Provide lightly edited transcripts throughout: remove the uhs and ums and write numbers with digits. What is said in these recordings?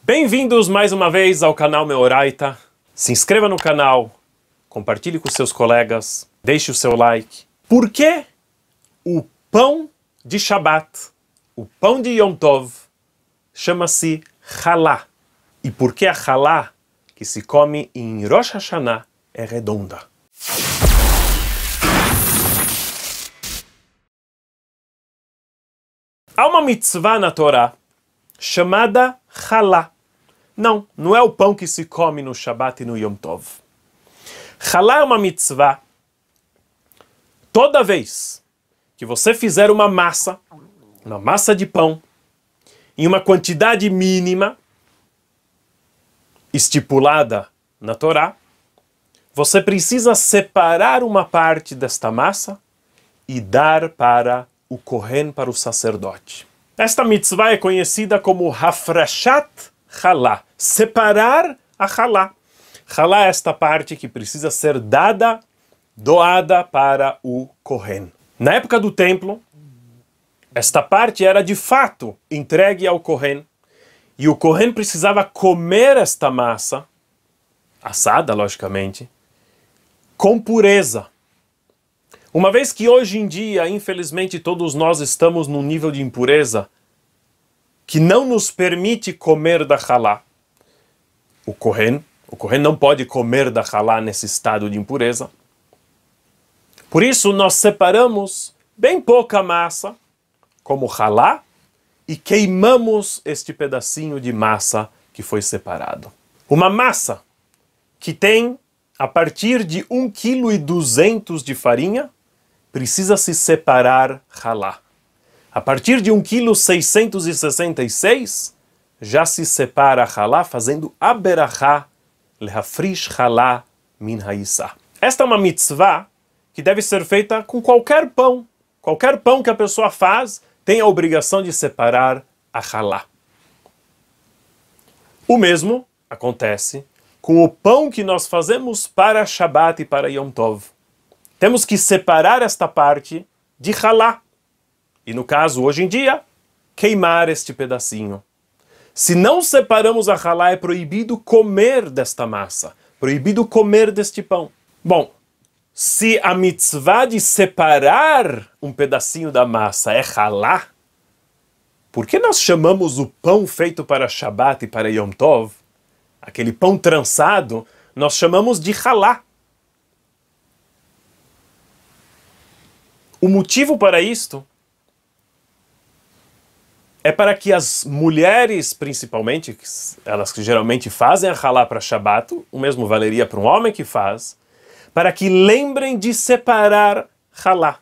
Bem-vindos mais uma vez ao canal Meoraita. Se inscreva no canal, compartilhe com seus colegas, deixe o seu like. Por que o pão de Shabbat, o pão de Yom Tov, chama-se Challah? E por que a Challah, que se come em Rosh Hashanah, é redonda? Há uma mitzvah na Torá chamada Challah. Não é o pão que se come no Shabbat e no Yom Tov. Challah é uma mitzvah. Toda vez que você fizer uma massa de pão, em uma quantidade mínima, estipulada na Torá, você precisa separar uma parte desta massa e dar para o Kohen, para o sacerdote. Esta mitzvah é conhecida como Hafrashat Challah, separar a Challah. Challah é esta parte que precisa ser doada para o Kohen. Na época do templo, esta parte era de fato entregue ao Kohen, e o Kohen precisava comer esta massa, assada logicamente, com pureza. Uma vez que hoje em dia, infelizmente, todos nós estamos num nível de impureza que não nos permite comer da Challah. O Kohen não pode comer da Challah nesse estado de impureza. Por isso, nós separamos bem pouca massa, como Challah, e queimamos este pedacinho de massa que foi separado. Uma massa que tem, a partir de 1,2 kg de farinha, precisa se separar Challah. A partir de 1,666 kg, já se separa Challah, fazendo a berachá lehafrish Challah min haissah. Esta é uma mitzvah que deve ser feita com qualquer pão. Qualquer pão que a pessoa faz tem a obrigação de separar a Challah. O mesmo acontece com o pão que nós fazemos para Shabbat e para Yom Tov. Temos que separar esta parte de Challah. E no caso, hoje em dia, queimar este pedacinho. Se não separamos a Challah, é proibido comer desta massa. Proibido comer deste pão. Bom, se a mitzvah de separar um pedacinho da massa é Challah, por que nós chamamos o pão feito para Shabbat e para Yom Tov, aquele pão trançado, nós chamamos de Challah? O motivo para isto é para que as mulheres, principalmente, elas que geralmente fazem a Challah para Shabbat, o mesmo valeria para um homem que faz, para que lembrem de separar Challah.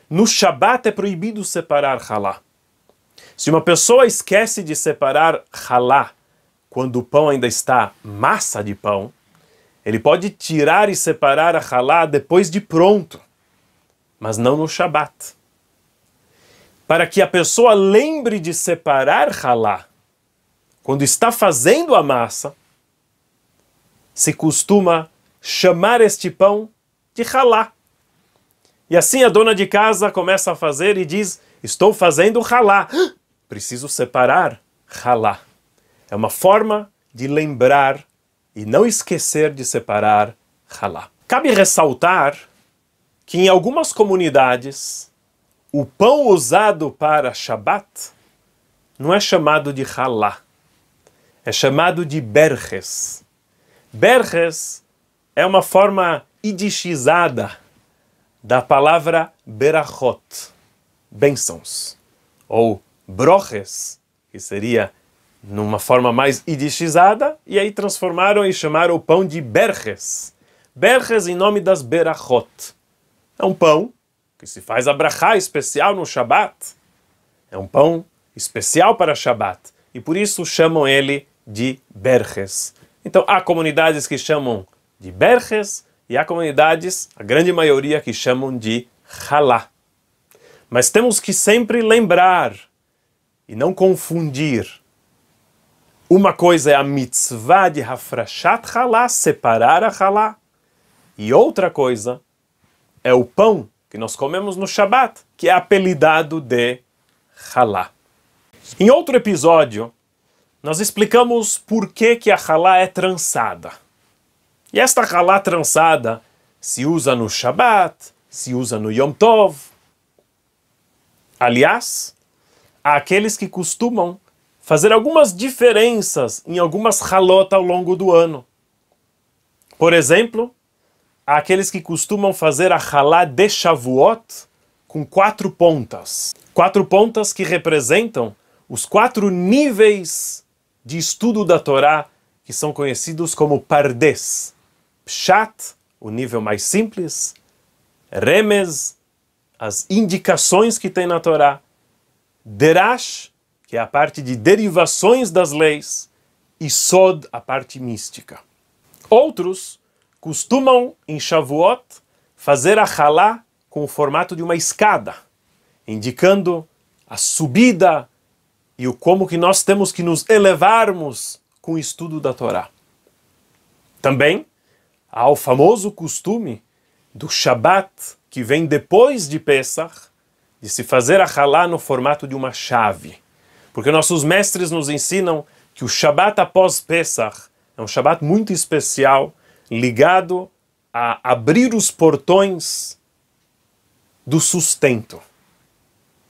No Shabbat é proibido separar Challah. Se uma pessoa esquece de separar Challah quando o pão ainda está massa de pão, ele pode tirar e separar a Challah depois de pronto, mas não no Shabbat. Para que a pessoa lembre de separar Challah quando está fazendo a massa, se costuma chamar este pão de Challah. E assim a dona de casa começa a fazer e diz: estou fazendo Challah, preciso separar Challah. É uma forma de lembrar e não esquecer de separar Challah. Cabe ressaltar que em algumas comunidades o pão usado para Shabbat não é chamado de Challah, é chamado de berches. Berches é uma forma idishizada da palavra berachot, bênçãos, ou broches, que seria numa forma mais idishizada, e aí transformaram e chamaram o pão de berches. Berches em nome das berachot. É um pão que se faz a brachá especial no Shabbat. É um pão especial para Shabbat. E por isso chamam ele de berches. Então há comunidades que chamam de berches e há comunidades, a grande maioria, que chamam de Challah. Mas temos que sempre lembrar e não confundir. Uma coisa é a mitzvah de Hafrashat Challah, separar a Challah. E outra coisa é o pão que nós comemos no Shabbat, que é apelidado de Challah. Em outro episódio, nós explicamos por que a halá é trançada. E esta halá trançada se usa no Shabat, se usa no Yom Tov. Aliás, há aqueles que costumam fazer algumas diferenças em algumas halot ao longo do ano. Por exemplo, há aqueles que costumam fazer a halá de Shavuot com 4 pontas. 4 pontas que representam os 4 níveis de estudo da Torá, que são conhecidos como Pardes. Pshat, o nível mais simples. Remez, as indicações que tem na Torá. Derash, que é a parte de derivações das leis. E Sod, a parte mística. Outros costumam, em Shavuot, fazer a halá com o formato de uma escada, indicando a subida e o como que nós temos que nos elevarmos com o estudo da Torá. Também há o famoso costume do Shabat, que vem depois de Pesach, de se fazer a halá no formato de uma chave. Porque nossos mestres nos ensinam que o Shabat após Pesach é um Shabat muito especial, ligado a abrir os portões do sustento.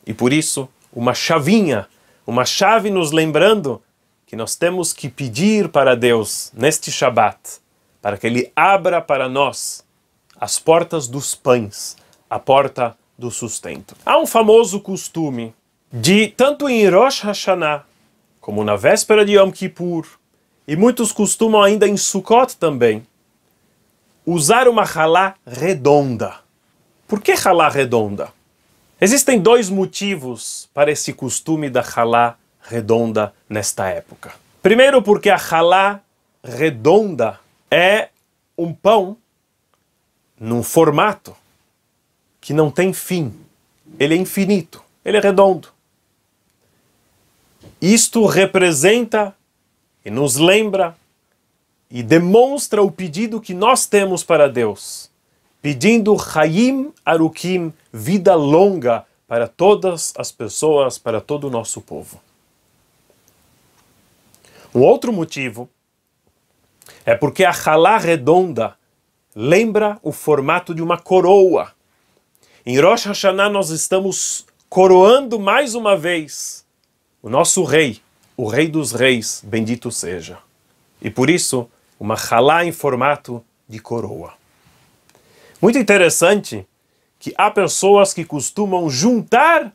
E por isso, uma chavinha, uma chave nos lembrando que nós temos que pedir para Deus, neste Shabat, para que Ele abra para nós as portas dos pães, a porta do sustento. Há um famoso costume de, tanto em Rosh Hashanah, como na véspera de Yom Kippur, e muitos costumam ainda em Sukkot também, usar uma halá redonda. Por que halá redonda? Existem 2 motivos para esse costume da halá redonda nesta época. Primeiro, porque a halá redonda é um pão num formato que não tem fim. Ele é infinito, ele é redondo. Isto representa e nos lembra e demonstra o pedido que nós temos para Deus, pedindo Hayim Arukim, vida longa para todas as pessoas, para todo o nosso povo. Um outro motivo é porque a halá redonda lembra o formato de uma coroa. Em Rosh Hashanah nós estamos coroando mais uma vez o nosso rei, o rei dos reis, bendito seja. E por isso, uma halá em formato de coroa. Muito interessante que há pessoas que costumam juntar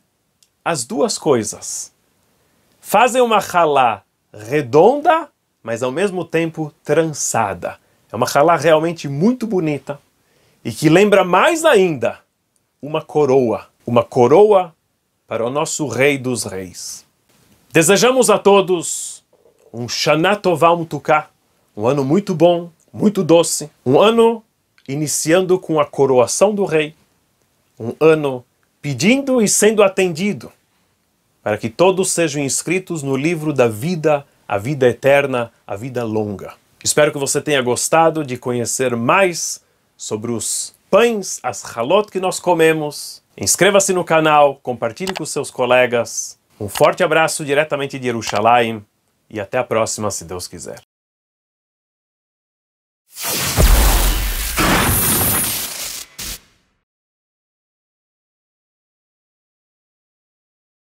as duas coisas. Fazem uma halá redonda, mas ao mesmo tempo trançada. É uma halá realmente muito bonita e que lembra mais ainda uma coroa para o nosso rei dos reis. Desejamos a todos um Shana Tová U'Mtuká, um ano muito bom, muito doce, um ano iniciando com a coroação do rei, um ano pedindo e sendo atendido, para que todos sejam inscritos no livro da vida, a vida eterna, a vida longa. Espero que você tenha gostado de conhecer mais sobre os pães, as halot que nós comemos. Inscreva-se no canal, compartilhe com seus colegas. Um forte abraço diretamente de Jerusalém e até a próxima, se Deus quiser.